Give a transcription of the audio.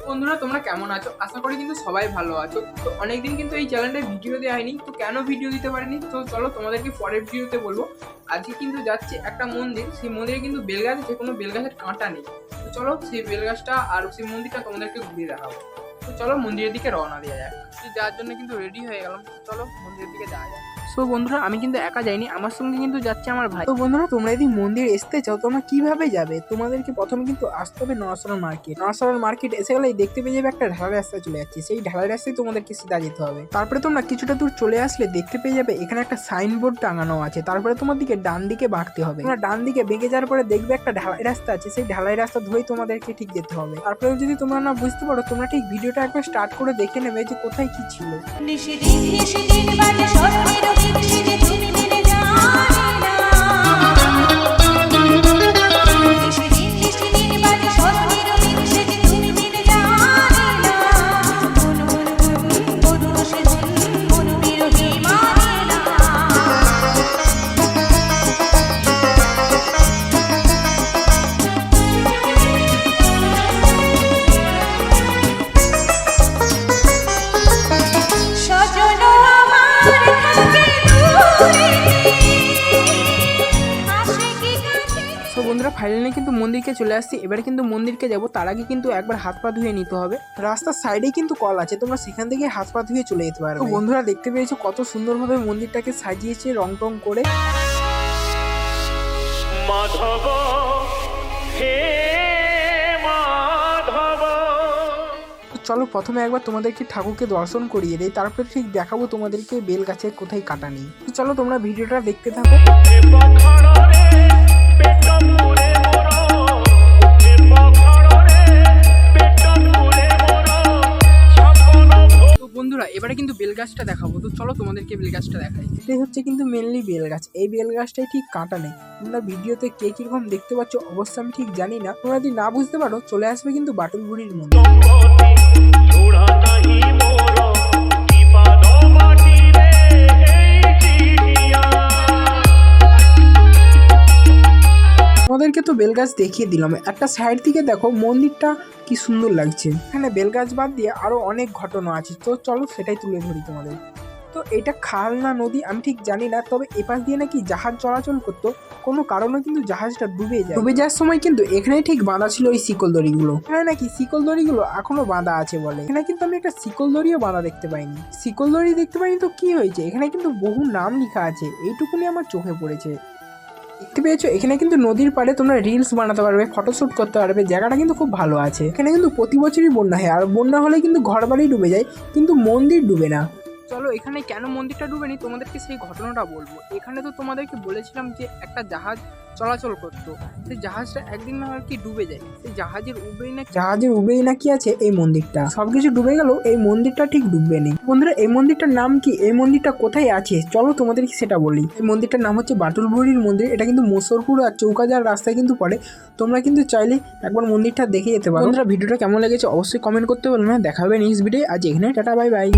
বন্ধুরা তোমরা কেমন আছো? আশা করি কিন্তু সবাই ভালো আছো। তো অনেকদিন কিন্তু এই চ্যানেলটায় ভিডিও দেওয়া হয়নি, তো কেন ভিডিও দিতে পারিনি তো চলো তোমাদেরকে পরের ভিডিওতে বলবো। আজকে কিন্তু যাচ্ছে একটা মন্দির, সেই মন্দিরে কিন্তু বেলগাছ আছে, কোনো বেলগাছের কাঁটা নেই। তো চলো সেই বেলগাছটা আর সেই মন্দিরটা তোমাদেরকে ঘুরিয়ে দেখাবো। তো চলো মন্দিরের দিকে রওনা দেওয়া যাক। যাওয়ার জন্য কিন্তু রেডি হয়ে গেলাম, চলো মন্দিরের দিকে যাওয়া যাক। সো বন্ধুরা আমি কিন্তু একা যাইনি, আমার সঙ্গে কিন্তু যাচ্ছে আমার ভাই। তো বন্ধুরা তোমরা যদি মন্দির আসতে চাও তোমরা কিভাবে যাবে? তোমাদেরকে প্রথমে কিন্তু আসতে হবে নরসরা মার্কেট। নরসরা মার্কেট এসে গেলেই দেখতে পেয়ে যাবে একটা ঢালাই রাস্তা চলে যাচ্ছে, সেই ঢালাই রাস্তায় তোমাদেরকে সিধা যেতে হবে। তারপরে তোমরা কিছুটা দূর চলে আসলে দেখতে পেয়ে যাবে এখানে একটা সাইনবোর্ড টাঙানো আছে। তারপরে তোমার দিকে ডান দিকে বাঁকতে হবে। তোমরা ডান দিকে বেঁকে যাওয়ার পরে দেখবে একটা ঢালাই রাস্তা আছে, সেই ঢালাই রাস্তা ধরেই তোমাদেরকে ঠিক যেতে হবে। তারপরে যদি তোমরা না বুঝতে পারো তোমরা ঠিক ভিডিওটা একবার স্টার্ট করে দেখে নেবে যে কোথায় কি ছিল। বন্ধুরা ফাইনালি কিন্তু মন্দিরকে চলে আসছি, এবারে কিন্তু মন্দিরকে যাব। তার আগে কিন্তু একবার হাত পা ধুয়ে নিতে হবে। রাস্তার সাইডেই কিন্তু কল আছে, তোমরা সেখান থেকে হাত পা ধুয়ে চলে যেতে পারবে। বন্ধুরা দেখতে পেয়েছো কত সুন্দরভাবে মন্দিরটাকে সাজিয়েছে রং টং করে। মাধব হে মাধব। চলো প্রথমে একবার তোমাদেরকে ঠাকুরকে দর্শন করিয়ে দেই, তারপরে ঠিক দেখাবো তোমাদেরকে বেল গাছের কোথায় কাটা নেই। চলো তোমরা ভিডিওটা দেখতে থাকো। বন্ধুরা এবারে কিন্তু বেলগাছটা দেখাবো, তো চলো তোমাদেরকে বেলগাছটা দেখাই। এটাই হচ্ছে কিন্তু মেনলি বেলগাছ। এই বেলগাছটাই ঠিক কাঁটা নেই। তোমরা ভিডিওতে কে কিরকম দেখতে পাচ্ছ অবশ্যই আমি ঠিক জানি না, তোমরা যদি না বুঝতে পারো চলে আসবে কিন্তু বাটুল বুড়ির মন্দির। আমাদেরকে তো বেলগাছ দেখিয়ে দিলাম, একটা সাইড থেকে দেখো মন্দিরটা কি সুন্দর লাগছে। এখানে বেলগাছ বাদ দিয়ে আরো অনেক ঘটনা আছে, তো চলো সেটাই তুলে ধরি তোমাদের। তো এটা খাল না নদী আমি ঠিক জানি না, তবে এপাশ দিয়ে নাকি জাহাজ চলাচল করতো, কোনো কারণে কিন্তু জাহাজটা ডুবে যায়। ডুবে যাওয়ার সময় কিন্তু এখানে ঠিক বাঁধা ছিল ওই শিকল দড়িগুলো। এখানে নাকি শিকল দড়িগুলো এখনো বাঁধা আছে বলে। এখানে কিন্তু আমি একটা শিকল দড়িও বাঁধা দেখতে পাইনি। শিকল দড়ি দেখতে পাইনি তো কি হয়েছে, এখানে কিন্তু বহু নাম লেখা আছে, এইটুকুনি আমার চোখে পড়েছে। দেখতে পেয়েছো এখানে কিন্তু নদীর পাড়ে তোমরা রিলস বানাতে পারবে, ফটোশুট করতে পারবে, জায়গাটা কিন্তু খুব ভালো আছে। এখানে কিন্তু প্রতি বছরই বন্যা হয়, আর বন্যা হলে কিন্তু ঘর বাড়ি ডুবে যায় কিন্তু মন্দির ডুবে না। চলো এখানে কেন মন্দিরটা ডুবেনি তোমাদেরকে সেই ঘটনাটা বলবো। এখানে তো তোমাদেরকে বলেছিলাম যে একটা জাহাজ চলাচল করতো, সেই জাহাজটা একদিন না আর কি ডুবে যায়, সেই জাহাজের উবেই নাকি আছে এই মন্দিরটা। সবকিছু ডুবে গেল, এই মন্দিরটা ঠিক ডুববে নেই। বন্ধুরা এই মন্দিরটার নাম কি, এই মন্দিরটা কোথায় আছে চলো তোমাদেরকে সেটা বলি। এই মন্দিরটার নাম হচ্ছে বাটুল বুড়ির মন্দির। এটা কিন্তু মোসরপুর আর চৌকাজার রাস্তায় কিন্তু পড়ে। তোমরা কিন্তু চাইলে একবার মন্দিরটা দেখে যেতে পারো। বন্ধুরা ভিডিওটা কেমন লেগেছে অবশ্যই কমেন্ট করতে বলবেন। দেখা হবে নেক্সট ভিডিও। আজ এখানে টাটা বাই বাই।